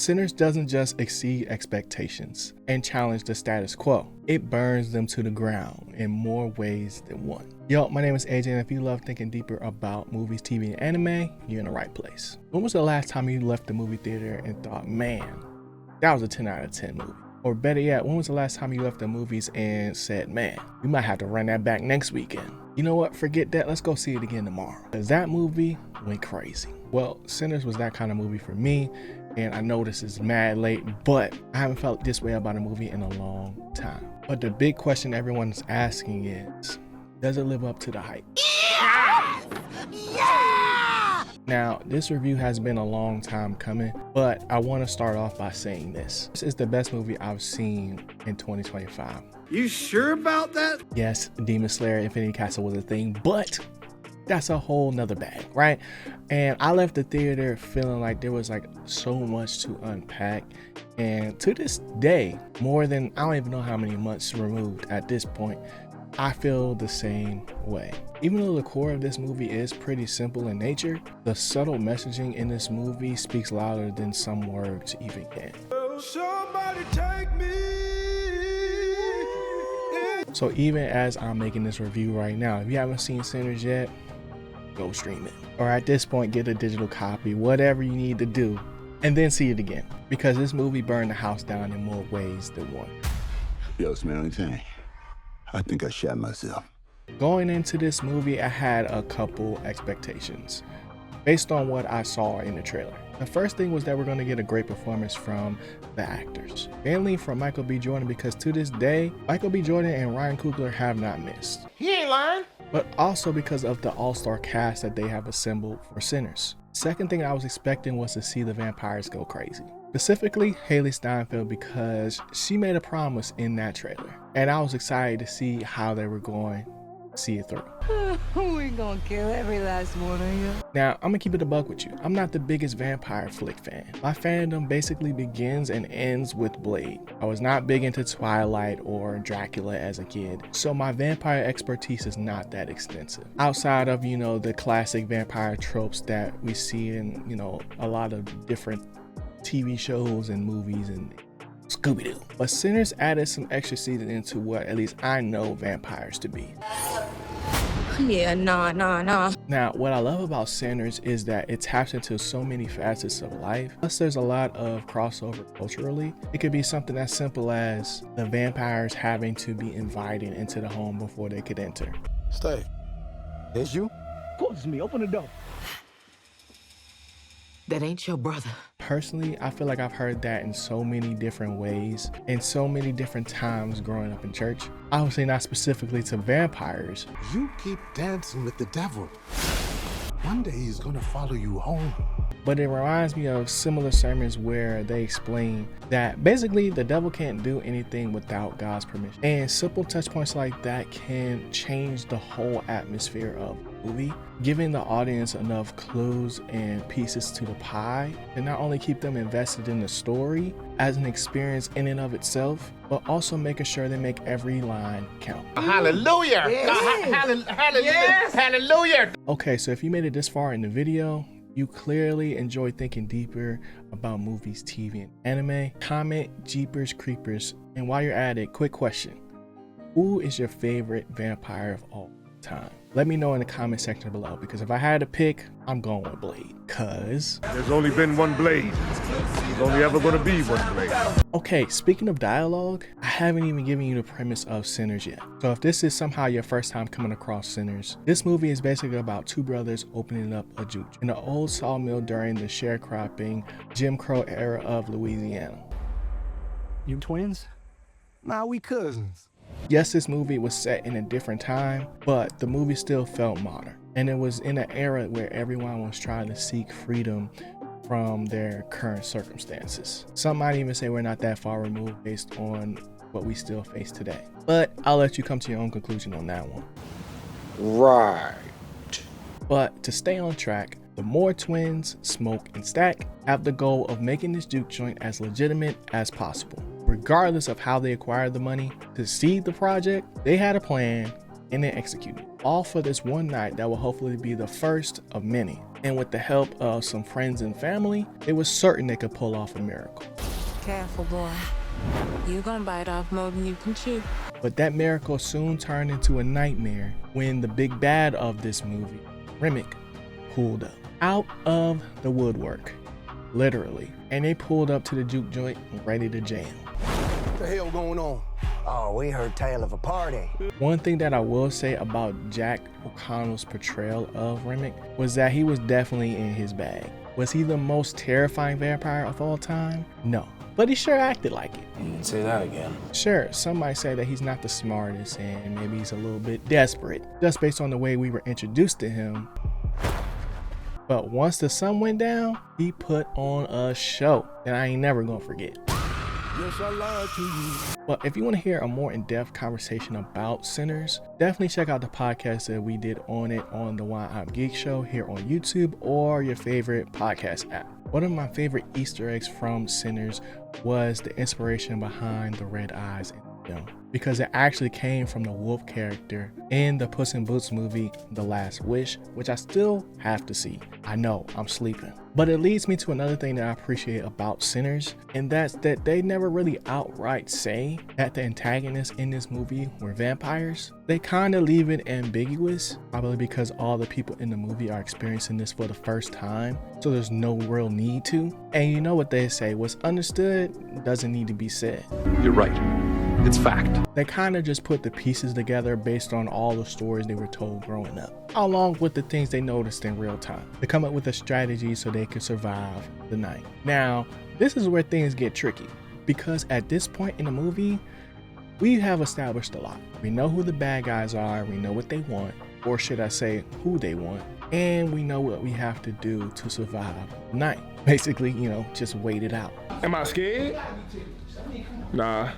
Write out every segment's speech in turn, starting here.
Sinners doesn't just exceed expectations and challenge the status quo. It burns them to the ground in more ways than one. Yo, my name is AJ, and if you love thinking deeper about movies, TV, and anime, you're in the right place. When was the last time you left the movie theater and thought, man, that was a 10 out of 10 movie? Or better yet, when was the last time you left the movies and said, man, we might have to run that back next weekend? You know what, forget that, let's go see it again tomorrow. Because that movie went crazy. Well, Sinners was that kind of movie for me, and I know this is mad late, but I haven't felt this way about a movie in a long time. But the big question everyone's asking is, does it live up to the hype? Yes! Yeah! Now, this review has been a long time coming, but I want to start off by saying this. This is the best movie I've seen in 2025. You sure about that? Yes, Demon Slayer Infinity Castle was a thing, but that's a whole nother bag, right? And I left the theater feeling like there was like so much to unpack. And to this day, more than, I don't even know how many months removed at this point, I feel the same way. Even though the core of this movie is pretty simple in nature, the subtle messaging in this movie speaks louder than some words even can. Somebody take me. So even as I'm making this review right now, if you haven't seen Sinners yet, go stream it. Or at this point, get a digital copy, whatever you need to do, and then see it again. Because this movie burned the house down in more ways than one. Yo, smell anything? I think I shot myself. Going into this movie, I had a couple expectations based on what I saw in the trailer. The first thing was that we're going to get a great performance from the actors, mainly from Michael B. Jordan, because to this day, Michael B. Jordan and Ryan Coogler have not missed. He ain't lying. But also because of the all-star cast that they have assembled for Sinners. Second thing I was expecting was to see the vampires go crazy. Specifically, Haley Steinfeld, because she made a promise in that trailer. And I was excited to see how they were going to see it through. We're gonna kill every last one of you. Now, I'm gonna keep it a buck with you. I'm not the biggest vampire flick fan. My fandom basically begins and ends with Blade. I was not big into Twilight or Dracula as a kid, so my vampire expertise is not that extensive. Outside of, the classic vampire tropes that we see in, a lot of different TV shows and movies and Scooby-Doo. But Sinners added some extra season into what at least I know vampires to be. Yeah, nah. Now, what I love about Sinners is that it taps into so many facets of life. Plus, there's a lot of crossover culturally. It could be something as simple as the vampires having to be invited into the home before they could enter. Stay. It's you? Of course it's me. Open the door. That ain't your brother. Personally, I feel like I've heard that in so many different ways, in so many different times growing up in church. Obviously not specifically to vampires. You keep dancing with the devil. One day he's gonna follow you home. But it reminds me of similar sermons where they explain that basically the devil can't do anything without God's permission. And simple touch points like that can change the whole atmosphere of the movie, giving the audience enough clues and pieces to the pie to not only keep them invested in the story as an experience in and of itself, but also making sure they make every line count. Hallelujah! Yes. Hallelujah! Yes. Hallelujah! Okay, so if you made it this far in the video, you clearly enjoy thinking deeper about movies, TV, and anime. Comment Jeepers Creepers. And while you're at it, quick question. Who is your favorite vampire of all time? Let me know in the comment section below, because if I had to pick, I'm going with Blade. Cause there's only been one Blade. There's only ever gonna be one Blade. Okay, speaking of dialogue, I haven't even given you the premise of Sinners yet. So if this is somehow your first time coming across Sinners, this movie is basically about two brothers opening up a juke in an old sawmill during the sharecropping Jim Crow era of Louisiana. You twins? Nah, we cousins. Yes, this movie was set in a different time, but the movie still felt modern. And it was in an era where everyone was trying to seek freedom from their current circumstances. Some might even say we're not that far removed based on what we still face today. But I'll let you come to your own conclusion on that one. Right. But to stay on track, the Moore twins, Smoke and Stack, have the goal of making this juke joint as legitimate as possible. Regardless of how they acquired the money to seed the project, they had a plan and they executed, all for this one night that will hopefully be the first of many. And with the help of some friends and family, they were certain they could pull off a miracle. Careful, boy. You gonna bite off more than you can chew. But that miracle soon turned into a nightmare when the big bad of this movie, Remick, pulled up out of the woodwork, literally. And they pulled up to the juke joint ready to jam. What the hell going on? Oh, we heard tale of a party. One thing that I will say about Jack O'Connell's portrayal of Remick was that he was definitely in his bag. Was he the most terrifying vampire of all time? No, but he sure acted like it. You can say that again. Sure, some might say that he's not the smartest and maybe he's a little bit desperate, just based on the way we were introduced to him. But once the sun went down, he put on a show that I ain't never gonna forget. Yes, I lied to you. But if you want to hear a more in-depth conversation about Sinners, definitely check out the podcast that we did on it on the Wine Out Geek Show here on YouTube or your favorite podcast app. One of my favorite Easter eggs from Sinners was the inspiration behind the red eyes in the film, because it actually came from the wolf character in the Puss in Boots movie, The Last Wish, which I still have to see. I know, I'm sleeping. But it leads me to another thing that I appreciate about Sinners, and that's that they never really outright say that the antagonists in this movie were vampires. They kind of leave it ambiguous, probably because all the people in the movie are experiencing this for the first time, so there's no real need to. And you know what they say, what's understood doesn't need to be said. You're right. It's fact. They kind of just put the pieces together based on all the stories they were told growing up, along with the things they noticed in real time, to come up with a strategy so they could survive the night. Now, this is where things get tricky, because at this point in the movie, we have established a lot. We know who the bad guys are, we know what they want, or should I say who they want, and we know what we have to do to survive the night. Basically, just wait it out. Am I scared? Nah.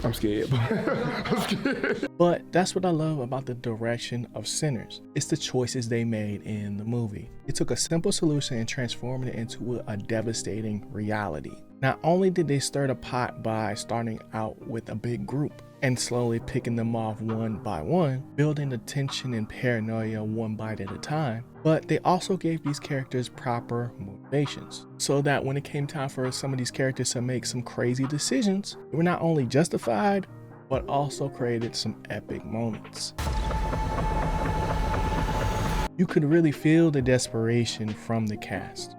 I'm scared. I'm scared. But that's what I love about the direction of Sinners. It's the choices they made in the movie. It took a simple solution and transformed it into a devastating reality. Not only did they stir the pot by starting out with a big group and slowly picking them off one by one, building the tension and paranoia one bite at a time, but they also gave these characters proper motivations, so that when it came time for some of these characters to make some crazy decisions, they were not only justified, but also created some epic moments. You could really feel the desperation from the cast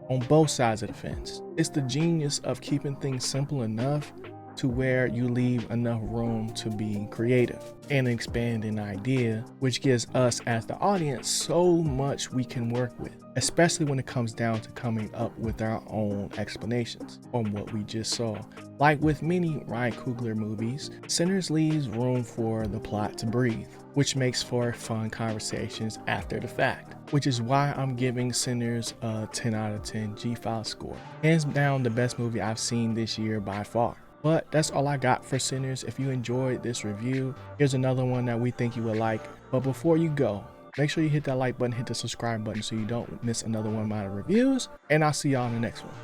on both sides of the fence. It's the genius of keeping things simple enough to where you leave enough room to be creative and expand an idea, which gives us as the audience so much we can work with, especially when it comes down to coming up with our own explanations on what we just saw. Like with many Ryan Coogler movies, Sinners leaves room for the plot to breathe, which makes for fun conversations after the fact, which is why I'm giving Sinners a 10 out of 10 G-File score. Hands down the best movie I've seen this year by far. But that's all I got for Sinners. If you enjoyed this review, here's another one that we think you would like. But before you go, make sure you hit that like button, hit the subscribe button so you don't miss another one of my reviews. And I'll see y'all in the next one.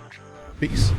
Peace.